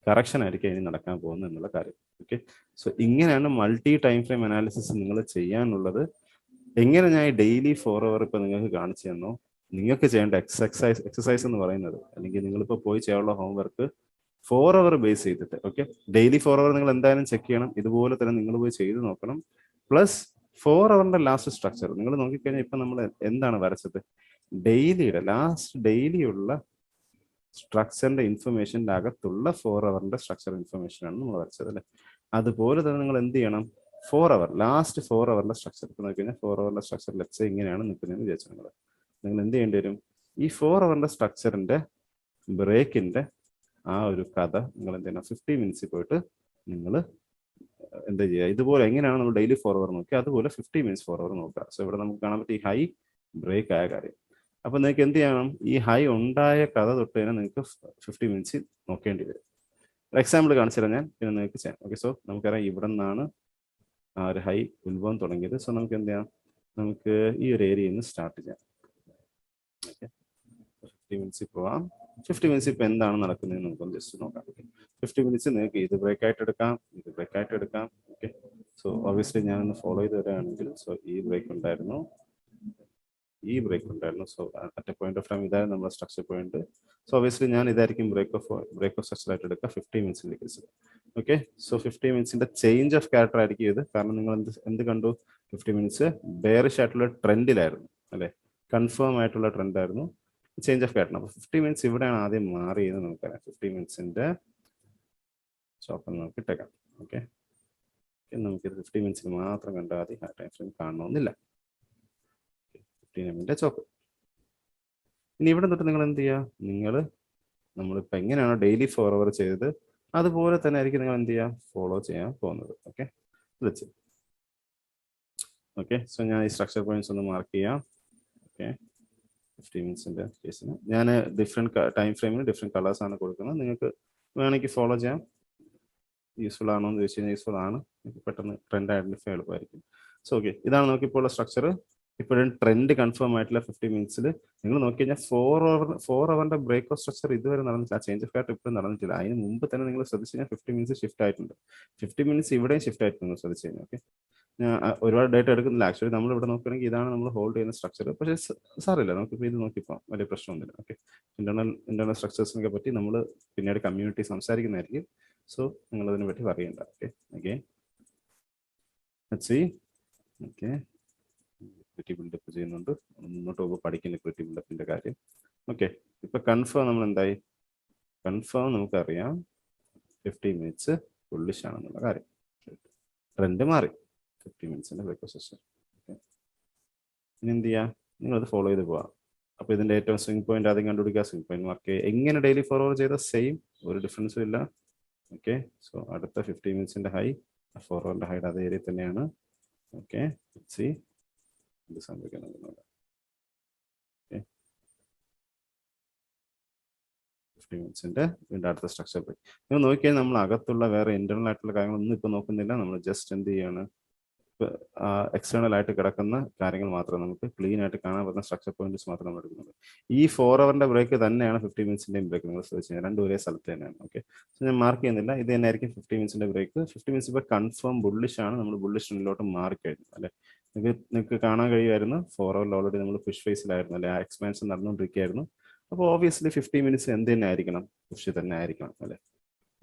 കറക്ഷൻ ആയിരിക്കും ഇനി നടക്കാൻ പോകുന്നത് എന്നുള്ള കാര്യം. ഓക്കെ, സോ ഇങ്ങനെയാണ് മൾട്ടി ടൈം ഫ്രെയിം അനാലിസിസ് നിങ്ങൾ ചെയ്യാനുള്ളത്. എങ്ങനെ ഞാൻ ഈ ഡെയിലി 4 അവർ ഇപ്പൊ നിങ്ങൾക്ക് കാണിച്ചു തന്നോ, നിങ്ങൾക്ക് ചെയ്യേണ്ട എക്സസൈസ് എന്ന് പറയുന്നത്, അല്ലെങ്കിൽ നിങ്ങളിപ്പോൾ പോയി ചെയ്യാനുള്ള ഹോംവർക്ക് 4 അവർ ബേസ് ചെയ്തിട്ട്, ഓക്കെ, ഡെയിലി 4 അവർ നിങ്ങൾ എന്തായാലും ചെക്ക് ചെയ്യണം. ഇതുപോലെ തന്നെ നിങ്ങൾ പോയി ചെയ്ത് നോക്കണം. പ്ലസ് 4 അവറിന്റെ ലാസ്റ്റ് സ്ട്രക്ചർ നിങ്ങൾ നോക്കിക്കഴിഞ്ഞാൽ ഇപ്പൊ നമ്മൾ എന്താണ് വരച്ചത്, ഡെയിലിയുടെ ഡെയിലിയുള്ള സ്ട്രക്ചറിന്റെ ഇൻഫർമേഷൻ്റെ അകത്തുള്ള 4 അവറിന്റെ സ്ട്രക്ചർ ഇൻഫർമേഷൻ ആണ് നമ്മൾ വരച്ചത്, അല്ലെ. അതുപോലെ തന്നെ നിങ്ങൾ എന്ത് ചെയ്യണം, 4 അവർ ലാസ്റ്റ് 4 അവറിന്റെ സ്ട്രക്ചർ ഇപ്പൊ നോക്കി കഴിഞ്ഞാൽ 4 അവറിന്റെ സ്ട്രക്ചർ ലെറ്റ്സ് ഇങ്ങനെയാണ് നിൽക്കുന്നതെന്ന് വിചാരിച്ചു. നിങ്ങൾ എന്ത് ചെയ്യേണ്ടി വരും, ഈ 4 അവറിന്റെ സ്ട്രക്ചറിന്റെ ബ്രേക്കിന്റെ ആ ഒരു കഥ നിങ്ങൾ എന്ത് ചെയ്യണം, 50 മിനിറ്റ്സിൽ പോയിട്ട് നിങ്ങൾ എന്താ ചെയ്യുക, ഇതുപോലെ എങ്ങനെയാണ് നമ്മൾ ഡെയിലി 4 അവർ നോക്കി അതുപോലെ 50 മിനിറ്റ്സ് 4 അവർ നോക്കുക. സോ ഇവിടെ നമുക്ക് കാണാൻ പറ്റും ഈ ഹൈ ബ്രേക്ക് ആയ കാര്യം. അപ്പൊ നിങ്ങൾക്ക് എന്ത് ചെയ്യണം, ഈ ഹൈ ഉണ്ടായ കഥ തൊട്ട് തന്നെ നിങ്ങൾക്ക് 50 മിനിറ്റ്സ് നോക്കേണ്ടി വരും. എക്സാമ്പിൾ കാണിച്ചു തരാം ഞാൻ, പിന്നെ നിങ്ങൾക്ക് ചെയ്യാം. ഓക്കെ, സോ നമുക്കറിയാം ഇവിടെ നിന്നാണ് ആ ഒരു ഹൈ ഉത്ഭവം തുടങ്ങിയത്. സോ നമുക്ക് എന്ത് ചെയ്യാം, നമുക്ക് ഈ ഒരു ഏരിയയിൽ നിന്ന് സ്റ്റാർട്ട് ചെയ്യാം. ഓക്കെ, 50 മിനിറ്റ്സിൽ പോവാം. 50 മിനിറ്റ്സ് ഇപ്പൊ എന്താണ് നടക്കുന്നത് നമുക്കൊന്ന് ജസ്റ്റ് നോക്കാം. 50 മിനിറ്റ്സ് നിങ്ങൾക്ക് ഇത് ബ്രേക്ക് ആയിട്ട് എടുക്കാം, ഇത് ബ്രേക്ക് ആയിട്ട് എടുക്കാം. ഓക്കെ, സോ ഒബ്വിയസ്ലി ഞാനൊന്ന് ഫോളോ ചെയ്ത് വരികയാണെങ്കിൽ, സോ ഈ ബ്രേക്ക് ഉണ്ടായിരുന്നു, ഈ ബ്രേക്ക് ഉണ്ടായിരുന്നു. So at A point of time ഇതായിരുന്നു നമ്മുടെ സ്ട്രക്ചർ പോയിന്റ്. സോ ഒബ്വിയസ്ലി ഞാൻ ഇതായിരിക്കും ബ്രേക്ക് ഓഫ് സ്ട്രക്ചർ ആയിട്ട് എടുക്കുക 50 മിനിറ്റ്സിലേക്ക്. ഓക്കെ, സോ 50 മിനിറ്റ്സിന്റെ ചേഞ്ച് ഓഫ് ക്യാരക്ടർ ആയിരിക്കും ഇത്. കാരണം നിങ്ങൾ എന്ത് കണ്ടു, 50 മിനിറ്റ്സ് ബെയറിഷ് ആയിട്ടുള്ള ട്രെൻഡിലായിരുന്നു, അല്ലെ, കൺഫേം ആയിട്ടുള്ള ട്രെൻഡായിരുന്നു. Change of character. അപ്പൊ 50 മിനിറ്റ്സ് ഇവിടെയാണ് ആദ്യം മാറിയത് നമുക്കറിയാം. 50 മിനിറ്റ്സിന്റെ സ്റ്റോപ്പ് നമുക്ക് ഇട്ടേക്കാം. ഓക്കെ, നമുക്ക് 50 മിനിറ്റ്സിൽ മാത്രം കണ്ടാൽ മതി, ആ ടൈം ഫ്രെയിം കാണണമെന്നില്ല. 15 മിനിറ്റ് ചോപ്പ്. ഇനി ഇവിടെ തൊട്ട് നിങ്ങൾ എന്ത് ചെയ്യുക, നമ്മളിപ്പോൾ എങ്ങനെയാണോ ഡെയിലി 4 അവർ ചെയ്തത് അതുപോലെ തന്നെ ആയിരിക്കും നിങ്ങൾ എന്ത് ചെയ്യുക, ഫോളോ ചെയ്യാൻ പോകുന്നത്. ഓക്കെ, വിളിച്ച്. ഓക്കെ, സോ ഞാൻ ഈ സ്ട്രക്ചർ പോയിന്റ്സ് ഒന്ന് മാർക്ക് ചെയ്യാം. ഓക്കെ, 50 മിനിറ്റ്സിന്റെ കേസിന് ഞാൻ ഡിഫറെന്റ് ടൈം ഫ്രെയിമിന് ഡിഫറെന്റ് കളേഴ്സ് ആണ് കൊടുക്കുന്നത്. നിങ്ങൾക്ക് വേണമെങ്കിൽ ഫോളോ ചെയ്യാം. യൂസ്ഫുൾ ആണോ എന്ന് ചോദിച്ചു കഴിഞ്ഞാൽ യൂസ്ഫുൾ ആണ്, പെട്ടെന്ന് ട്രെൻഡ് ഐഡന്റിഫൈ എളുപ്പമായിരിക്കും. സോ ഓക്കെ, ഇതാണ് നമുക്കിപ്പോൾ ഉള്ള സ്ട്രക്ചർ. ഇപ്പോഴും ട്രെൻഡ് കൺഫേം ആയിട്ടുള്ള 50 മിനിറ്റ്സിൽ നിങ്ങൾ നോക്കി കഴിഞ്ഞാൽ 4 അവറിന്റെ ബ്രേക്ക് ഓഫ് സ്ട്രക്ചർ ഇതുവരെ നടന്നിട്ടില്ല, ചേഞ്ച് ഓഫ് ക്യാരക്ടർ ഇപ്പോഴും നടന്നിട്ടില്ല. അതിന് മുമ്പ് തന്നെ നിങ്ങൾ ശ്രദ്ധിച്ചു കഴിഞ്ഞാൽ 50 മിനിറ്റ്സ് ഷിഫ്റ്റ് ആയിട്ടുണ്ട്. 50 മിനിറ്റ്സ് ഇവിടെയും ഷിഫ്റ്റ് ആയിട്ടുണ്ട് നിങ്ങൾ ശ്രദ്ധിച്ചു കഴിഞ്ഞാൽ. ഓക്കെ, ഞാൻ ഒരുപാട് ഡേറ്റ എടുക്കുന്നില്ല. ആക്ച്വലി നമ്മൾ ഇവിടെ നോക്കുകയാണെങ്കിൽ ഇതാണ് നമ്മൾ ഹോൾഡ് ചെയ്യുന്ന സ്ട്രക്ചർ. പക്ഷേ സാറില്ല, നമുക്കിപ്പോൾ ഇത് നോക്കിപ്പോകാം, വലിയ പ്രശ്നമൊന്നുമില്ല. ഓക്കെ, ഇന്റേണൽ സ്ട്രക്ചേഴ്സിനെ പറ്റി നമ്മൾ പിന്നീട് കമ്മ്യൂണിറ്റി സംസാരിക്കുന്നതായിരിക്കും. സോ നിങ്ങൾ അതിനെ പറ്റി പറയണ്ട. Okay, okay, okay, liquidity buildup ചെയ്യുന്നുണ്ട്, മുന്നോട്ട് പോകുമ്പോൾ പഠിക്കുന്ന ലിക്വിഡിറ്റി ബിൽഡപ്പിന്റെ കാര്യം. ഓക്കെ, ഇപ്പൊ കൺഫേം നമ്മൾ എന്തായി, കൺഫേം നമുക്കറിയാം 50 മിനിറ്റ്സ് ബുള്ളിഷ് ആണെന്നുള്ള കാര്യം. ട്രെൻഡ് മാറി 50 മിനിറ്റ്സിന്റെ ബ്രേക്ക്ഫാസ്റ്റ് സെഷൻ. ഇനി എന്ത് ചെയ്യാം, നിങ്ങളത് ഫോളോ ചെയ്ത് പോവാം. അപ്പൊ ഇതിന്റെ ഏറ്റവും സ്വിംഗ് പോയിന്റ് ആദ്യം കണ്ടുപിടിക്കുക, സ്വിംഗ് പോയിന്റ് മാർക്ക് ചെയ്യുക. എങ്ങനെ ഡെയിലി ഫോർവേഡ് ചെയ്ത സെയിം, ഒരു ഡിഫറൻസും ഇല്ല. ഓക്കെ, സോ അടുത്ത 50 മിനിറ്റ്സിന്റെ ഹൈ ഫോർവേഡിന്റെ ഹൈഡ് അതേ ഏരിയ തന്നെയാണ്. ഓക്കെ, സി ഇത് സംഭവിക്കുന്നത്. ഓക്കെ, 50 മിനിറ്റ്സിന്റെ വീണ്ടും അടുത്ത സ്ട്രക്ചർ പോയി. നിങ്ങൾ നോക്കിയാൽ നമ്മൾ അകത്തുള്ള വേറെ ഇന്റർണൽ ആയിട്ടുള്ള കാര്യങ്ങളൊന്നും ഇപ്പൊ നോക്കുന്നില്ല. നമ്മൾ ജസ്റ്റ് എന്ത് ചെയ്യാണ്, എക്സ്റ്റേണൽ ആയിട്ട് കിടക്കുന്ന കാര്യങ്ങൾ മാത്രം നമുക്ക് ക്ലീൻ ആയിട്ട് കാണാൻ പറ്റുന്ന സ്ട്രക്ചർ പോയിന്റ്സ് മാത്രം നമ്മൾ എടുക്കുന്നുണ്ട്. ഈ 4 hour ബ്രേക്ക് തന്നെയാണ് 50 മിനിറ്റ്സിന്റെയും ബ്രേക്ക്. നിങ്ങൾ ശ്രദ്ധിച്ചു കഴിഞ്ഞാൽ രണ്ടും ഒരേ സ്ഥലത്ത് തന്നെയാണ്. ഓക്കെ, സോ ഞാൻ മാർക്ക് ചെയ്യുന്നില്ല. ഇത് തന്നെ ആയിരിക്കും 50 മിനിറ്റ്സിന്റെ ബ്രേക്ക്. 50 മിനിറ്റ്സ് ഇപ്പോൾ കൺഫേം ബുള്ളിഷ് ആണ്. നമ്മൾ ബുള്ളിഷ് ട്രെൻഡിലോട്ട് മാറിക്കഴിഞ്ഞു അല്ലെ. നിങ്ങൾക്ക് കാണാൻ കഴിയുമായിരുന്നു 4 hour ഓൾറെഡി നമ്മൾ പുഷ് ഫേസിലായിരുന്നു അല്ലെ, ആ എക്സ്പാൻഷൻ നടന്നുകൊണ്ടിരിക്കുകയായിരുന്നു. അപ്പോൾ ഓബിയസ്ലി 50 മിനിറ്റ്സ് എന്ത് തന്നെ ആയിരിക്കണം, പുഷ് തന്നെ ആയിരിക്കണം അല്ലെ.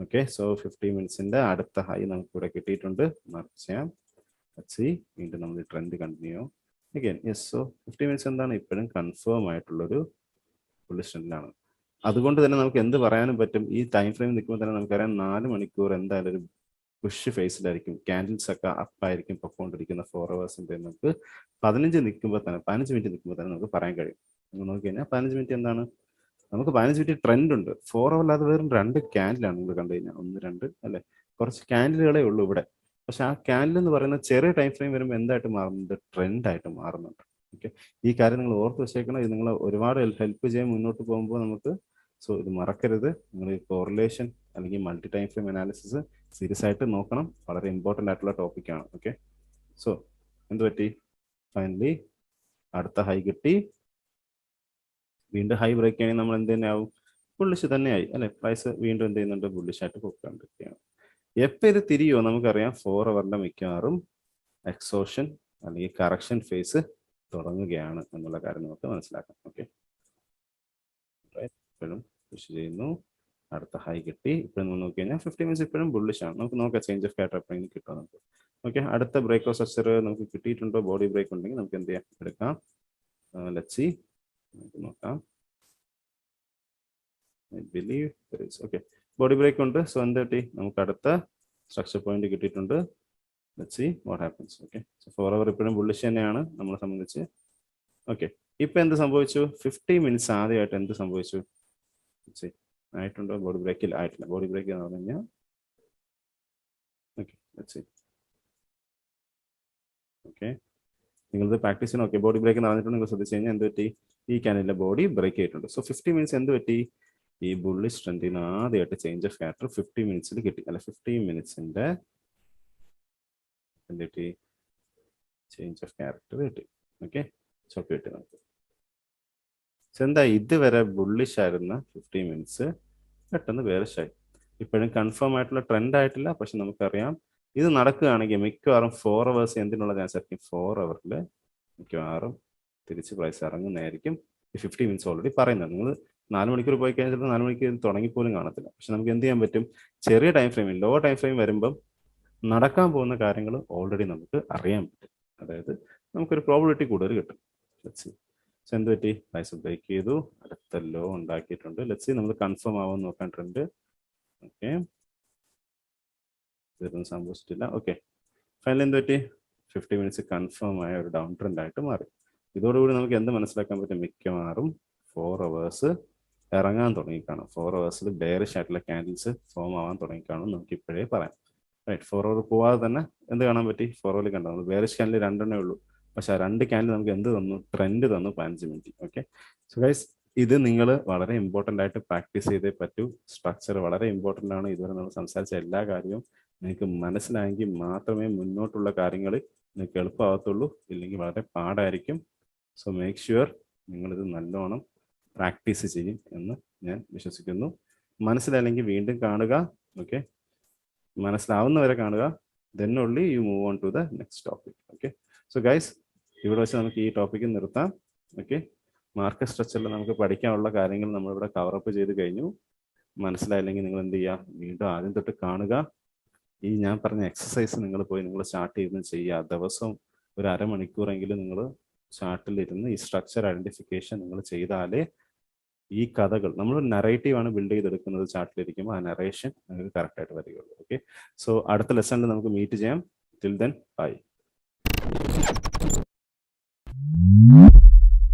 ഓക്കെ, സോ 50 മിനിറ്റ്സിന്റെ അടുത്ത ഹൈ നമുക്ക് ഇവിടെ കിട്ടിയിട്ടുണ്ട്. മാർക്ക് ചെയ്യാം. വീണ്ടും നമ്മൾ trend continue again. Yes, so 50 minutes എന്താണ്, ഇപ്പോഴും കൺഫേം ആയിട്ടുള്ളൊരു ബുള്ളിഷ് ട്രെൻഡിലാണ്. അതുകൊണ്ട് തന്നെ നമുക്ക് എന്ത് പറയാനും പറ്റും, ഈ ടൈം ഫ്രെയിം നിൽക്കുമ്പോൾ തന്നെ നമുക്കറിയാം 4 മണിക്കൂർ എന്തായാലും ഒരു പുഷ് ഫേസിലായിരിക്കും. ക്യാൻഡിൽസ് ഒക്കെ അപ്പായിരിക്കും പൊക്കോണ്ടിരിക്കുന്ന 4 hours-ന്റെ നമുക്ക് 15 നിൽക്കുമ്പോൾ തന്നെ 15 മിനിറ്റ് നിൽക്കുമ്പോൾ തന്നെ നമുക്ക് പറയാൻ കഴിയും. നിങ്ങൾ നോക്കി കഴിഞ്ഞാൽ 15 മിനിറ്റ് എന്താണ്, നമുക്ക് 15 മിനിറ്റ് ട്രെൻഡ് ഉണ്ട്. 4 hour അത് വെറും 2 ക്യാൻഡിലാണ് നിങ്ങൾ കണ്ടു കഴിഞ്ഞാൽ, 1 2 അല്ലെ, കുറച്ച് ക്യാൻഡിലുകളേ ഉള്ളൂ ഇവിടെ. പക്ഷെ ആ ക്യാൻഡിൽ എന്ന് പറയുന്ന ചെറിയ ടൈം ഫ്രെയിം വരുമ്പോൾ എന്തായിട്ട് മാറുന്നുണ്ട്, ട്രെൻഡ് ആയിട്ട് മാറുന്നുണ്ട്. ഓക്കെ, ഈ കാര്യം നിങ്ങൾ ഓർത്ത് വെച്ചേക്കണം. ഇത് നിങ്ങൾ ഒരുപാട് ഹെൽപ്പ് ചെയ്യാൻ മുന്നോട്ട് പോകുമ്പോൾ നമുക്ക്. സോ ഇത് മറക്കരുത്. നിങ്ങൾ ഈ കോറിലേഷൻ അല്ലെങ്കിൽ multi time frame analysis serious ആയിട്ട് നോക്കണം. വളരെ ഇമ്പോർട്ടൻ്റ് ആയിട്ടുള്ള ടോപ്പിക്കാണ്. ഓക്കെ, സോ എന്ത് പറ്റി, ഫൈനലി അടുത്ത ഹൈ കിട്ടി. വീണ്ടും ഹൈ ബ്രേക്ക് ആണെങ്കിൽ നമ്മൾ എന്ത് തന്നെ ആവും, ബുള്ളിഷ് തന്നെയായി അല്ലെ. പ്രൈസ് വീണ്ടും എന്ത് ചെയ്യുന്നുണ്ട്, ബുള്ളിഷ് ആയിട്ട് പോയിക്കൊണ്ടിരിക്കുകയാണ്. എപ്പോൾ ഇത് തിരിയോ നമുക്കറിയാം, 4 hour മിക്കവാറും എക്സോഷൻ അല്ലെങ്കിൽ കറക്ഷൻ ഫേസ് തുടങ്ങുകയാണ് എന്നുള്ള കാര്യം നമുക്ക് മനസ്സിലാക്കാം. ഓക്കെ, ഇപ്പോഴും പുഷ് ചെയ്യുന്നു. അടുത്ത ഹൈ കിട്ടി. ഇപ്പോഴും നമ്മൾ നോക്കി കഴിഞ്ഞാൽ 50 മിനിറ്റ്സ് ഇപ്പോഴും ബുള്ളിഷ് ആണ്. നമുക്ക് നോക്കാം ചേഞ്ച് ഓഫ് കാറ്റർ എപ്പോഴെങ്കിലും കിട്ടുമോ നമുക്ക്. ഓക്കെ, അടുത്ത ബ്രേക്ക് ഓഫ് സ്ട്രക്ചർ നമുക്ക് കിട്ടിയിട്ടുണ്ടോ, ബോഡി ബ്രേക്ക് ഉണ്ടെങ്കിൽ നമുക്ക് എന്ത് ചെയ്യാം, എടുക്കാം. ലെറ്റ്സ് സീ, നമുക്ക് നോക്കാം. I believe okay, body break ഉണ്ട്. സോ എന്ത് കിട്ടി, നമുക്ക് അടുത്ത സ്ട്രക്ചർ പോയിന്റ് കിട്ടിയിട്ടുണ്ട്. Let's see what happens. Okay, so 4 hour ഇപ്പോഴും ബുള്ളിഷ് തന്നെയാണ് നമ്മളെ സംബന്ധിച്ച്. ഓക്കെ, ഇപ്പൊ എന്ത് സംഭവിച്ചു, 50 മിനിറ്റ്സ് ആദ്യമായിട്ട് എന്ത് സംഭവിച്ചു, ആയിട്ടുണ്ടോ, ബോഡി ബ്രേക്കിൽ ആയിട്ടില്ല. ബോഡി ബ്രേക്ക് എന്ന് പറഞ്ഞു കഴിഞ്ഞാൽ ഓക്കെ, ലെറ്റ്സ് സീ. ഓക്കെ, നിങ്ങളിത് പ്രാക്ടീസ് ചെയ്യണം. ഓക്കെ, ബോഡി ബ്രേക്ക് എന്ന് പറഞ്ഞിട്ടുണ്ട്. നിങ്ങൾ ശ്രദ്ധിച്ചു കഴിഞ്ഞാൽ എന്ത് പറ്റി, ഈ ക്യാനിലെ ബോഡി ബ്രേക്ക് ചെയ്തിട്ടുണ്ട്. സോ 50 മിനിറ്റ്സ് എന്ത് പറ്റി, ഈ ബുള്ളിഷ് ട്രെൻഡിന് ആദ്യമായിട്ട് ചേഞ്ച് ഓഫ് ക്യാരക്ടർ 50 മിനിറ്റ്സിൽ കിട്ടി അല്ലെ. 50 മിനിറ്റ്സിന്റെ എന്ത് കിട്ടി, ചേഞ്ച് ഓഫ് ക്യാരക്ടർ കിട്ടി. ഓക്കെ, ചോക്ക് കിട്ടി നമുക്ക്. എന്താ, ഇതുവരെ ബുള്ളിഷ് ആയിരുന്ന 50 മിനിറ്റ്സ് പെട്ടെന്ന് ബെയറിഷായി. ഇപ്പോഴും കൺഫേം ആയിട്ടുള്ള ട്രെൻഡ് ആയിട്ടില്ല. പക്ഷെ നമുക്കറിയാം ഇത് നടക്കുകയാണെങ്കിൽ മിക്കവാറും 4 hours എന്തിനുള്ള ചാൻസ് ആയിരിക്കും, 4 hour മിക്കവാറും തിരിച്ച് പ്രൈസ് ഇറങ്ങുന്നതായിരിക്കും ഈ 50 മിനിറ്റ്സ് ഓൾറെഡി പറയുന്നത്. നിങ്ങൾ 4 മണിക്കൂർ പോയി കഴിഞ്ഞാൽ 4 മണിക്കൂർ തുടങ്ങിപ്പോലും കാണത്തില്ല. പക്ഷെ നമുക്ക് എന്ത് ചെയ്യാൻ പറ്റും, ചെറിയ ടൈം ഫ്രെയിമിൽ ലോ ടൈം ഫ്രെയിം വരുമ്പം നടക്കാൻ പോകുന്ന കാര്യങ്ങൾ ഓൾറെഡി നമുക്ക് അറിയാൻ പറ്റും. അതായത് നമുക്കൊരു പ്രോബിലിറ്റി കൂടുതൽ കിട്ടും. ലെറ്റ്സ് സോ എന്ത് പറ്റി, പ്രൈസ് ബ്രേക്ക് ചെയ്തു, അടുത്ത ലോ ഉണ്ടാക്കിയിട്ടുണ്ട്. ലെറ്റ്സ് നമ്മൾ കൺഫേം ആവാൻ നോക്കാൻ ട്രെൻഡ്. ഓക്കെ, ഇതൊന്നും സംഭവിച്ചിട്ടില്ല. ഓക്കെ, ഫൈനൽ എന്ത് പറ്റി, 50 മിനിറ്റ്സ് കൺഫേം ആയ ഒരു ഡൗൺ ട്രെൻഡ് ആയിട്ട് മാറി. ഇതോടുകൂടി നമുക്ക് എന്ത് മനസ്സിലാക്കാൻ പറ്റും, മിക്കവാറും 4 hours ഇറങ്ങാൻ തുടങ്ങിക്കാണും. 4 hours ബെയറിഷ് ആയിട്ടുള്ള ക്യാൻഡിൽസ് ഫോം ആവാൻ തുടങ്ങിക്കാണും നമുക്ക് ഇപ്പോഴേ പറയാം. റൈറ്റ്, 4 hour പോവാതെ തന്നെ എന്ത് കാണാൻ പറ്റി, 4 hour കണ്ടു നമ്മൾ ബെയറിഷ് ക്യാൻഡിൽ 2 ഉള്ളൂ. പക്ഷെ ആ 2 ക്യാൻഡിൽ നമുക്ക് എന്ത് തന്നു, ട്രെൻഡ് തന്നു 15 മിനിറ്റ്. ഓക്കെ, സോ ഗൈസ് ഇത് നിങ്ങൾ വളരെ ഇമ്പോർട്ടൻ്റ് ആയിട്ട് പ്രാക്ടീസ് ചെയ്തേ പറ്റൂ. സ്ട്രക്ചർ വളരെ ഇമ്പോർട്ടൻ്റ് ആണ്. ഇതുവരെ നമ്മൾ സംസാരിച്ച എല്ലാ കാര്യവും നിങ്ങൾക്ക് മനസ്സിലായെങ്കിൽ മാത്രമേ മുന്നോട്ടുള്ള കാര്യങ്ങൾ നിങ്ങൾക്ക് എളുപ്പമാകത്തുള്ളൂ. ഇല്ലെങ്കിൽ വളരെ പാടായിരിക്കും. സോ മേക്ക് ഷുവർ നിങ്ങളിത് നല്ലോണം പ്രാക്ടീസ് ചെയ്യും എന്ന് ഞാൻ വിശ്വസിക്കുന്നു. മനസ്സിലായില്ലെങ്കിൽ വീണ്ടും കാണുക. ഓക്കെ, മനസ്സിലാവുന്നവരെ കാണുക. Then only you move on to the next topic. Okay, so guys ഇവിടെ വെച്ച് നമുക്ക് ഈ ടോപ്പിക്ക് നിർത്താം. ഓക്കെ, മാർക്കറ്റ് സ്ട്രക്ചറിൽ നമുക്ക് പഠിക്കാനുള്ള കാര്യങ്ങൾ നമ്മളിവിടെ കവറപ്പ് ചെയ്ത് കഴിഞ്ഞു. മനസ്സിലായില്ലെങ്കിൽ നിങ്ങൾ എന്ത് ചെയ്യുക, വീണ്ടും ആദ്യം തൊട്ട് കാണുക. ഈ ഞാൻ പറഞ്ഞ എക്സസൈസ് നിങ്ങൾ പോയി നിങ്ങൾ സ്റ്റാർട്ട് ചെയ്ത് ചെയ്യുക. ദിവസവും ഒരു അരമണിക്കൂറെങ്കിലും നിങ്ങൾ ചാർട്ടിലിരുന്ന് ഈ സ്ട്രക്ചർ ഐഡന്റിഫിക്കേഷൻ നിങ്ങൾ ചെയ്താലേ ഈ കഥകൾ നമ്മൾ നറേറ്റീവ് ആണ് ബിൽഡ് ചെയ്തെടുക്കുന്നത്. ചാർട്ടിലിരിക്കുമ്പോൾ ആ നറേഷൻ നിങ്ങൾക്ക് കറക്റ്റായിട്ട് വരികയുള്ളൂ. ഓക്കെ, സോ അടുത്ത ലെസണിൽ നമുക്ക് മീറ്റ് ചെയ്യാം. Till then bye.